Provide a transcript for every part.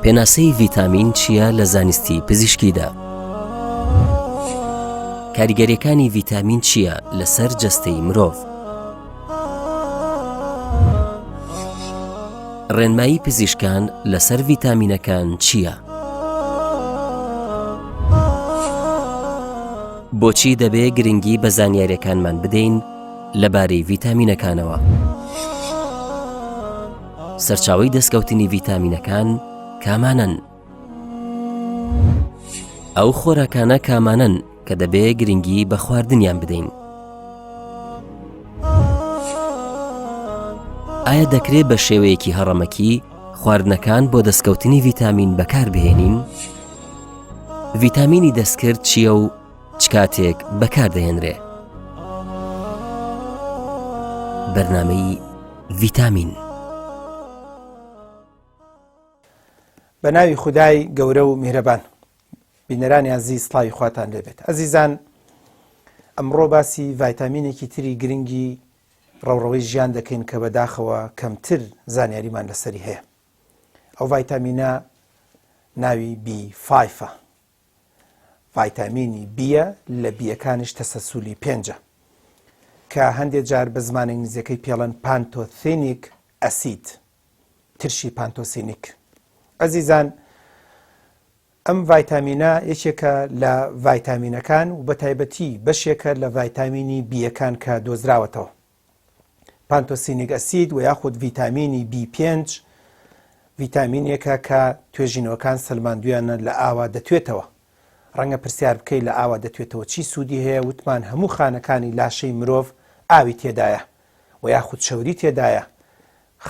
پێناسەی ڤیتامین چییە لە زانستی پزیشکیدا؟ کاریگەریەکانی ڤیتامین چییە لەسەر جەستەی مرۆڤ؟ ڕێنمایی پزیشکان لەسەر ڤیتامینەکان چییە؟ بۆچی دەبێ گرنگی بە زانیاریەکانمان بدەین لەبارەی ڤیتامینەکانەوە؟ سەرچاوەی دەستکەوتنی ڤیتامینەکان کامانن؟ ئەو خۆراکانە کامانن کە دەبێ گرنگی بە خواردنیان بدەین؟ ئایا دەکرێت بە شێوەیەکی هەڕەمەکی خواردنەکان بۆ دەستکەوتنی ڤیتامین بەکار بهێنین؟ ڤیتامینی دەستکرد چییە و چ کاتێک بەکاردەهێنرێ؟ بەرنامەی ڤیتامین. بە ناوی خودای گەورە و میهرەبان. بینەرانی عەزیز سڵاوی خواتان لێبێت. ئەزیزان، ئەمڕۆ باسی ڤایتامینێکی تری گرنگی ڕەوڕەوەی ژیان دەکەین کە بەداخەوە کەمتر زانیاریمان لەسەری هەیە. ئەو ڤایتامینە ناوی B5ە. ڤایتامینی بیە لە بیەکانیش تەسەسولی 5 کە هەندێک جار بە زمانی ئینگلیزیەکەی پێڵەن پانتۆثێنیک ئەسید، ترشی پانتۆسینیک. ئەزیزان، ئەم ڤایتامینە یەکێکە لە ڤایتامینەکان و بە تایبەتی بەشێکە لە ڤایتامینی بیەکان کە دۆزراوەتەوە. پانتۆسینیک ئەسید و یاخود ڤیتامینی B5 ڤیتامینێکە کە توێژینەوەکان سەلماندویانە لە ئاوا دەتوێتەوە. ڕەنگە پرسیار بکەی لە ئاوا دەتوێتەوە چی سوودی هەیە؟ وتمان هەموو خانەکانی لاشەی مرۆڤ ئاوی تێدایە و یاخود شەوری تێدایە.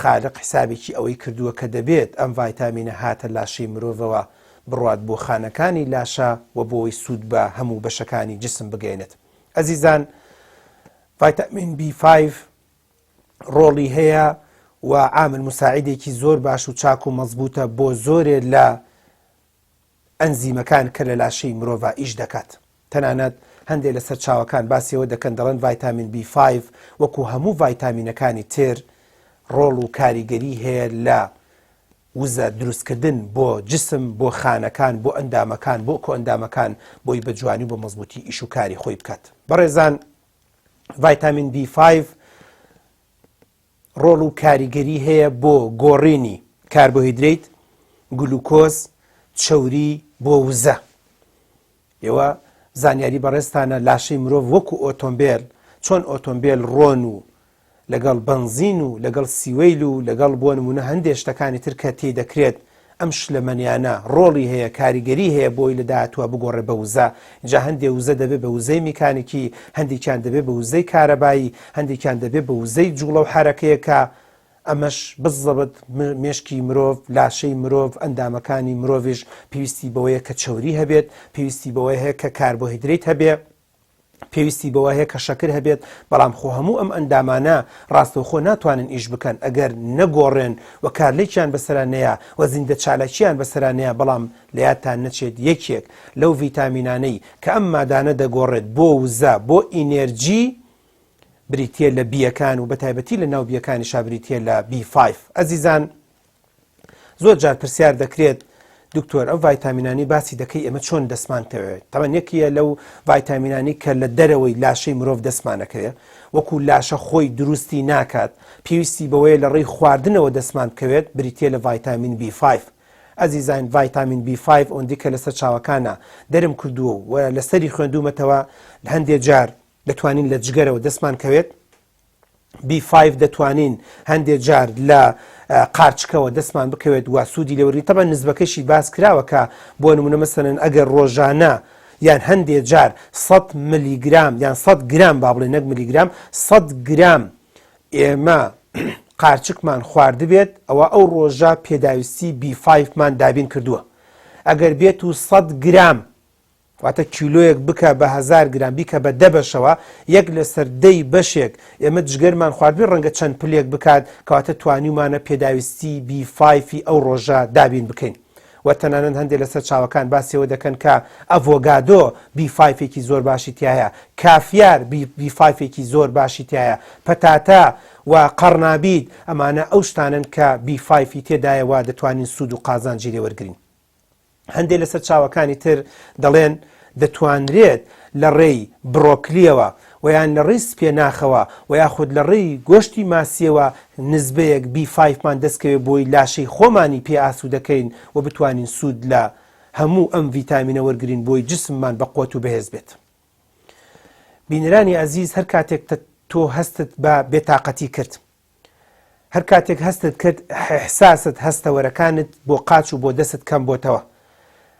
خالق حسابێکی ئەوەی کردووە کە دەبێت ئەم ڤایتامینە هاتە لاشەی مرۆڤەوە بڕوات بۆ خانەکانی لاشە و بۆی سوود بە هەموو بەشەکانی جسم بگەێنێت. ئەزیزان، ڤایتامین B5 ڕۆڵی هەیە و عامل مساعدێکی زۆر باش و چاک و مەزبوطە بۆ زۆرێ لە ئەنزیمەکان کە لە لاشەی مرۆڤ ئیش دەکات. تەنانەت هەندێک لە سەرچاوەکان باسیەوە دەکەن، دەڵێن ڤایتامین B5 وەکو هەموو ڤایتامینەکانی تر ڕۆڵ و کاریگەری هەیە لە وزە دروستکردن بۆ جسم، بۆ خانەکان، بۆ ئەندامەکان، بۆ کۆئەندامەکان، بۆی بە جوانی و بە مەزبوطی ئیش و کاری خۆی بکات. بەڕێزان، ڤایتامین B5 ڕۆڵ و کاریگەری هەیە بۆ گۆڕینی کاربۆهیدریت، گلوکۆز، چەوری بۆ وزە. ئێوە زانیاری بەڕێستانە لاشەی مرۆڤ وەکو ئۆتۆمبیل، چۆن ئۆتۆمبیل ڕۆن و لەگەڵ بەنزین و لەگەڵ سیوەیل و لەگەڵ بۆ نمونە هەندێک شتەکانی تر کە تێ دەکرێت ئەم شلەمەنیانە ڕۆڵی هەیە، کاریگەری هەیە بۆی لە داهاتووە بگۆڕێ بە وزە. اینجا هەندێک وزە دەبێت بە وزەی میکانیکی، هەندێکیان دەبێت بە وزەی کارەبایی، هەندێکیان دەبێت بە وزەی جوڵە و حرەکەیەکە. ئەمەش بزەبت مێشکی مرۆڤ، لاشەی مرۆڤ، ئەندامەکانی مرۆڤش پێویستی بەوەیە کە چەوری هەبێت، پێویستی بەوەی هەیە کە کاربۆهیدریت هەبێت، پێویستی بەوە هەیە کە شەکر هەبێت. بەڵام خۆ هەموو ئەم ئەندامانە ڕاستەوخۆ ناتوانن ئیش بکەن ئەگەر نەگۆڕێن و کارلێکیان بەسەرانەیە و زیندە چالاکییان بەسەرانەیە. بەڵام لە یادتان نەچێت یەکێک لەو ڤیتامینانەی کە ئەم مادانە دەگۆڕێت بۆ وزە، بۆ ئینێرجی، بریتیە لە بیەکان و بە تایبەتی لە ناو بیەکانیشا بریتیە لە B5. ئەزیزان، زۆر جار پرسیار دەکرێت، دکتۆر ئەو ڤایتامینانی باسی دەکەی ئێمە چۆن دەستمانکەوێت؟ تەمەن یەکیە لەو ڤایتامینانی کە لە دەرەوەی لاشەی مرۆڤ دەستمانەکەوێت، وەکو لاشە خۆی دروستی ناکات، پێویستی بەوەیە لە ڕێی خواردنەوە دەستمان بکەوێت، بریتیە لە ڤایتامین B5. ئەزیزان، ڤایتامین B5 ئەوەندی کە لەسەر چاوەکانە دەرم کردووە و لەسەری خوێندومەتەوە هەندێک جار دەتوانین لە جگەرەوە دەستمان کەوێت. B5 دەتوانین هەندێک جار لە قارچکەوە دەستمان بکەوێت و سوودی لێوەری. تەبەن نزبەکەشی باس کراوە کە بۆ نمونە مەسەلەن ئەگەر ڕۆژانە یان هەندێک جار 100 میلیگرام یان 100 گرام با بڵێ نەک میلیگرام 100 گرام ئێمە قارچکمان خواردبێت، ئەوە ئەو ڕۆژە پێداویستی B5 مان دابین کردووە. ئەگەر بێت و 100 گرام واتە کیلۆیەک بکە بە 1000 گرام بیکە بە 10 بەشەوە، یەک لەسەر 10 بەشێک ئێمە جگەرمان خواردبێ ڕەنگە چەند پلێک بکات کەواتە توانیمانە پێداویستی B5 ئەو ڕۆژە دابین بکەین. و تەنانەت هەندێک لەسەر چاوەکان باسیەوە دەکەن کە ئەڤۆگادۆ B5ێکی زۆر باشی تایە، کافیار B5ێکی زۆر باشی تایە، پەتاتە و قەڕنابیت ئەمانە ئەو شتانن کە B5 تێدایەوە دەتوانین سوود و قازانجی لێ وەرگرین. هەندێک لەسەر چاوەکانی تر دەڵێن دەتوانرێت لە ڕێی بڕۆکلیەوە و یان لە ڕێی سپێناخەوە و یاخود لە ڕێی گۆشتی ماسیەوە نزبەیەک B5مان دەستکەوێت بۆی لاشەی خۆمانی پێ ئاسوود دەکەین و بتوانین سوود لە هەموو ئەم ڤیتامینە وەرگرین بۆی جسممان بە قوت و بەهێز بێت. بینەرانی عەزیز، هەر کاتێک تۆ هەستت بە بێتاقەتی کرد، هەر کاتێک هەستت کرد ئیحساست هەستەوەرەکانت بۆ قاچ و بۆ دەستت کەم بۆتەوە،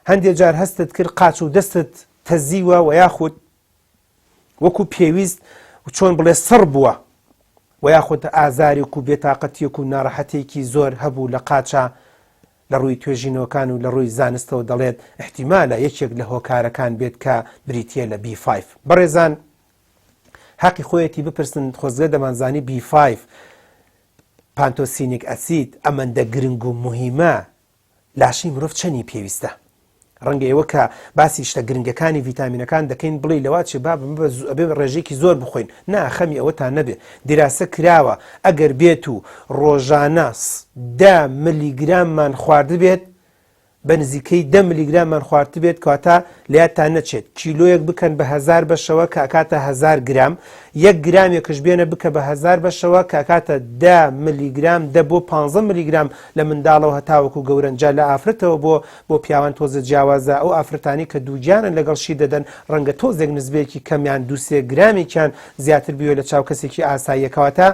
هەندێک جار هەستت کرد قاچ و دەستت تەزیوە و یاخود وەکو پێویست چۆن بڵێ سڕ بووە و یاخود ئازارێک و بێتاقەتیەک و ناڕەحەتێکی زۆر هەبوو لە قاچە لە ڕووی توێژینەوەکان و لە ڕووی زانستەوە دەڵێت احتیمالە یەکێک لە هۆکارەکان بێت کە بریتیە لە B5. بەڕێزان، حەقی خۆیەتی بپرسن، خۆزگە دەمانزانی B5 پانتۆسینیک ئەسید ئەمەندە گرنگ و مهمە لاشەی مرۆڤ چەنی پێویستە. ڕەنگە ئێوە کە باسی شتە گرنگەکانی ڤیتامینەکان دەکەین بڵێ لەوات چێ بابێ ڕێژێکی زۆر بخۆین. ناخەمی ئەوەتان نەبێ، دیراسە کراوە ئەگەر بێت و ڕۆژانە 10 ملیگراممان خوارد بێت، بە نزیکەی 10 ملیگراممان خوارد بێت کاتە لاتان نەچێت کیلۆیەک بکەن بە 1000 بەشەوە کە ئەکاتە 1000 گرام، 1 گرامێکش بێنە بکە بە 1000 بەشەوە کە ئەکاتە 10 ملیگرام 10 بۆ 15 ملیگرام لە منداڵەوە هەتاوەکو گەورەنجا لە ئافرەتەوە بۆ پیاوان تۆزە جیاوازە ئەو ئافرەتانی کە دووگیانن لەگەڵشی دەدەن ڕەنگە تۆزێک نزبێکی کەمیان 2-3 گرامێکیان زیاتر بیوە لە چاو کەسێکی ئاساییەکەواتە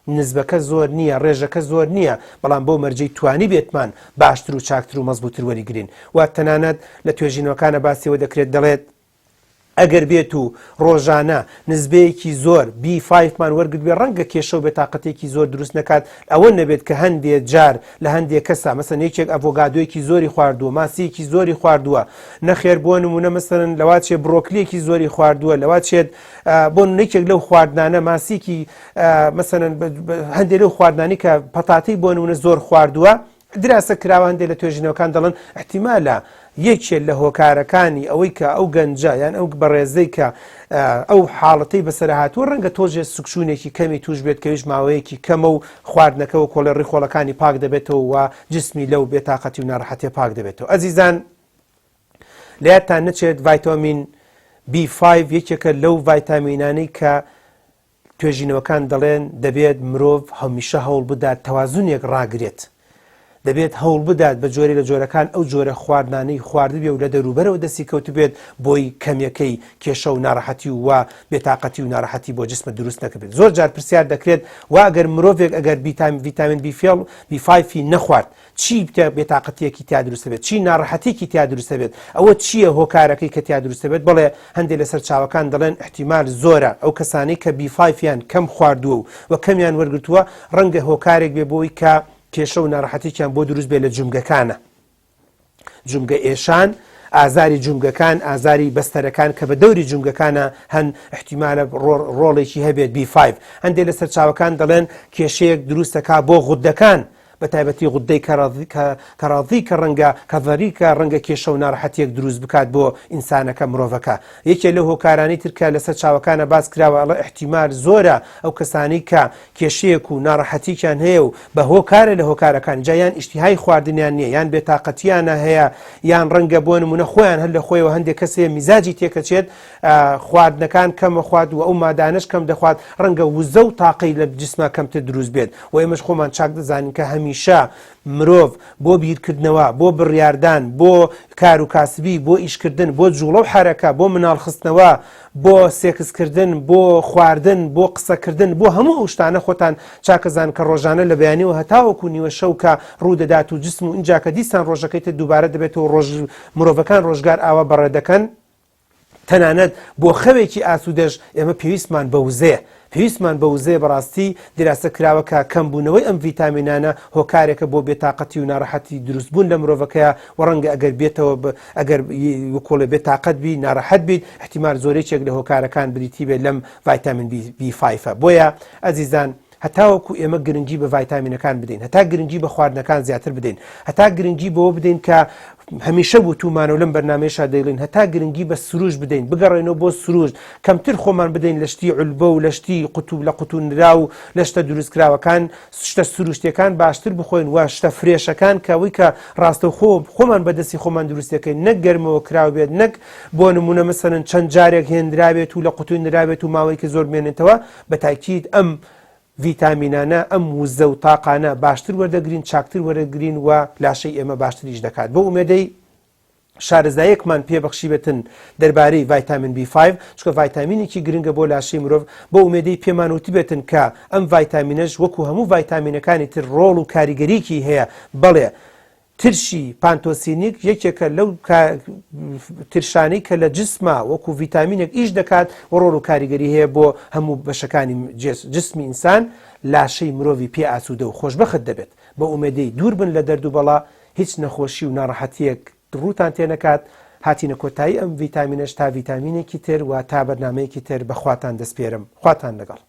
نزبەکە زۆر نییە، ڕێژەکە زۆر نییە، بەڵام بۆ مەرجەی توانی بێتمان باشتر و چاکتر و مەزبووتر وەریگرین. و تەنانەت لە توێژینەوەکانە باسیەوە دەکرێت دەڵێت ئەگەر بێت و ڕۆژانە نزبەیەکی زۆر B5مان وەرگرت بێ ڕەنگە کێشە و بێتاقەتێکی زۆر دروست نەکات. ئەوە نەبێت کە هەندێک جار لە هەندێک کەسا مەسەن یەکێک ئەڤۆگادۆیەکی زۆری خواردووە، ماسیەکی زۆری خواردووە، نەخێر بۆ نمونە مەسەن لەوات چێت بڕۆکلیەکی زۆری خواردووە، لەوات چێت بۆ نەکێک لەو خواردانە ماسیکی مەسەن هەندێک لەو خواردانی کە پەتاتەی بۆ نمونە زۆر خواردووە، دراسە کراوە هەندێک لە توێژینەوەکان دەڵێن احتیمالە یەکێک لە هۆکارەکانی ئەوەی کە ئەو گەنجە یان ئەو بەڕێزەی کە ئەو حاڵەتەی بەسەر هاتووە ڕەنگە تۆژێ سوکشوونێکی کەمی توش بێت کەویش ماوەیەکی کەمە و خواردنەکەەوە کۆڵە ڕیخۆڵەکانی پاک دەبێتەوە و جسمی لەو بێتاقەتی و ناڕەحەتێ پاک دەبێتەوە. ئەزیزان، لاتان نەچێت ڤایتامین B5 یەکێکە لەو ڤایتامینانەی کە توێژینەوەکان دەڵێن دەبێت مرۆڤ هەمیشە هەوڵ بدات تەوازونێک ڕاگرێت، دەبێت هەوڵ بدات بە جۆرە لە جۆرەکان ئەو جۆرە خواردانەی خواردبێ و لە دەروبەرەوە دەستی کەوت بێت بۆی کەمیەکەی کێشە و ناڕەحەتی و بێتاقەتی و ناڕەحەتی بۆ جسمە دروست نەکەبێت. زۆر جار پرسیار دەکرێت وا ئەگەر مرۆڤێک ئەگەر ڤیتامین B5 نەخوارد چی بێتاقەتیەکی تیا دروست بێت، چی ناڕەحەتێکی تیا دروست بێت، ئەوە چییە هۆکارەکەی کە تیا دروست بێت؟ بڵێ هەندێک لەسەر چاوەکان دەڵێن احتیمال زۆرە ئەو کەسانەی کە B5یان کەم خواردووە و کەمیان وەرگرتووە ڕەنگە هۆکارێک بێ بۆی کە کێشە و ناڕەحەتێکیان بۆ دروست بێت لە جومگەکانە، جومگە ئێشان، ئازاری جومگەکان، ئازاری بەستەرەکان کە بە دەوری جومگەکانە هەن احتیمالە ڕۆڵێکی هەبێت B5. هەندێک لەسەر چاوەکان دەڵێن کێشەیەک دروستەکە بۆ غودەکان، بە تایبەتی غودەی کەڕاضی کە ڕەنگە کەڤەری کە ڕەنگە کێشە و ناڕەحەتێک دروست بکات بۆ ئینسانەکە مرۆڤەکە. یەکێ لە هۆکارانی ترکە لەسەر چاوەکانە باس کراوە ئەڵە احتیمال زۆرە ئەو کەسانی کە کێشەیەک و ناڕەحەتییان هەیە و بە هۆکارە لە هۆکارەکان جا یان ئیشتیهای خواردنیان نییە یان بێتاقەتیانە هەیە یان ڕەنگە بۆ نمونە خۆیان هەر لە خۆیەوە هەندێک کەسەیە میزاجی تێکەچێت خواردنەکان کەمە خوارد و ئەو مادانش کەم دەخوات ڕەنگە وزە و تاقی لە جسمە کەمتر دروست بێت. و ئێمەش خۆمان چاک دەزانین کە هەمیشە مرۆڤ بۆ بیرکردنەوە، بۆ بڕیاردان، بۆ کار و کاسبی، بۆ ئیشکردن، بۆ جوڵە و حرەکە، بۆ مناڵخستنەوە، بۆ سێکسکردن، بۆ خواردن، بۆ قسەکردن، بۆ هەموو ئەو شتانە خۆتان چاکەزان کە ڕۆژانە لە بەیانیەوە هەتاوەکو نیوە شەو کە ڕوودەدات و جسم و اینجا کە دیسان ڕۆژەکەیتە دووبارە دەبێتەوە مرۆڤەکان ڕۆژگار ئاوا بەڕێ دەکەن. تەنانەت بۆ خەوێکی ئاسوودەش ئێمە پێویستمان بە وزەیە، پێویستمان بە وزەیە. بەڕاستی دیراسە کراوە کە کەمبوونەوەی ئەم ڤیتامینانە هۆکارێکە بۆ بێتاقەتی و ناڕەحەتی دروستبوون لە مرۆڤەکەیە و ڕەنگە ئەگەر بێتەوە ئەگەر وەکۆڵێ بێتاقەت بی ناڕەحەت بیت احتیمال زۆرێکێک لە هۆکارەکان بریتی بێت لەم ڤایتامین B5. بۆیە ئەزیزان هەتاوەکو ئێمە گرنگی بە ڤایتامینەکان بدەین، هەتا گرنگی بە خواردنەکان زیاتر بدەین، هەتا گرنگی بەوە بدەین کە هەمیشە وتومانەوە لەم بەرنامەیەشا دەیڵین، هەتا گرنگی بە سروش بدەین، بگەڕێنەوە بۆ سروش، کەمتر خۆمان بدەین لە شتی عولبە و لە شتی قوتوب لە قوتونرا و لە شتە دروستکراوەکان، شتە سروشتەکان باشتر بخۆین و شتە فرێشەکان کەوەی کە ڕاستەوخۆ خۆمان بەدەستی خۆمان دروستەکەین، نەک گەرمەوە کراو بێت، نەک بۆ نمونە مەسەرەن چەند جارێک هێنرابێت و لە قوتونرابێت و ماوەیەکی زۆر بمێنێتەوە. بە تاکید ئەم ڤیتامینانە ئەم وزە و تاقانە باشتر وەردەگرین، چاکتر وەرەگرین و لاشەی ئێمە باشتریش دەکات. بۆ ئومێدەی شارەزایەکمان پێبەخشیبێتن دەربارەی ڤایتامین B5 چکە ڤایتامینێکی گرنگە بۆ لاشەی مرۆڤ. بۆ ئومێدەی پێمان وتی بێتن کە ئەم ڤایتامینەش وەکو هەموو ڤایتامینەکانی تر ڕۆڵ و کاریگەریکی هەیە. بەڵێ ترشی پانتۆسینیک یەکێکە لەو ترشانەی کە لە جسمە وەکو ڤیتامینێک ئیش دەکات و ڕۆڵ و کاریگەری هەیە بۆ هەموو بەشەکانی جسمی ئینسان. لاشەی مرۆڤی پێ ئاسوودە و خۆشبەخت دەبێت. بە ئومێدەی دوور بن لە دەرد و بەڵا، هیچ نەخۆشی و ناڕەحەتیەک ڕووتان تێ نەکات. هاتینە کۆتایی ئەم ڤیتامینەش تا ڤیتامینێکی تر و تا بەرنامەیەکی تر بەخواتان دەسپێرم. خواتان لەگەڵ.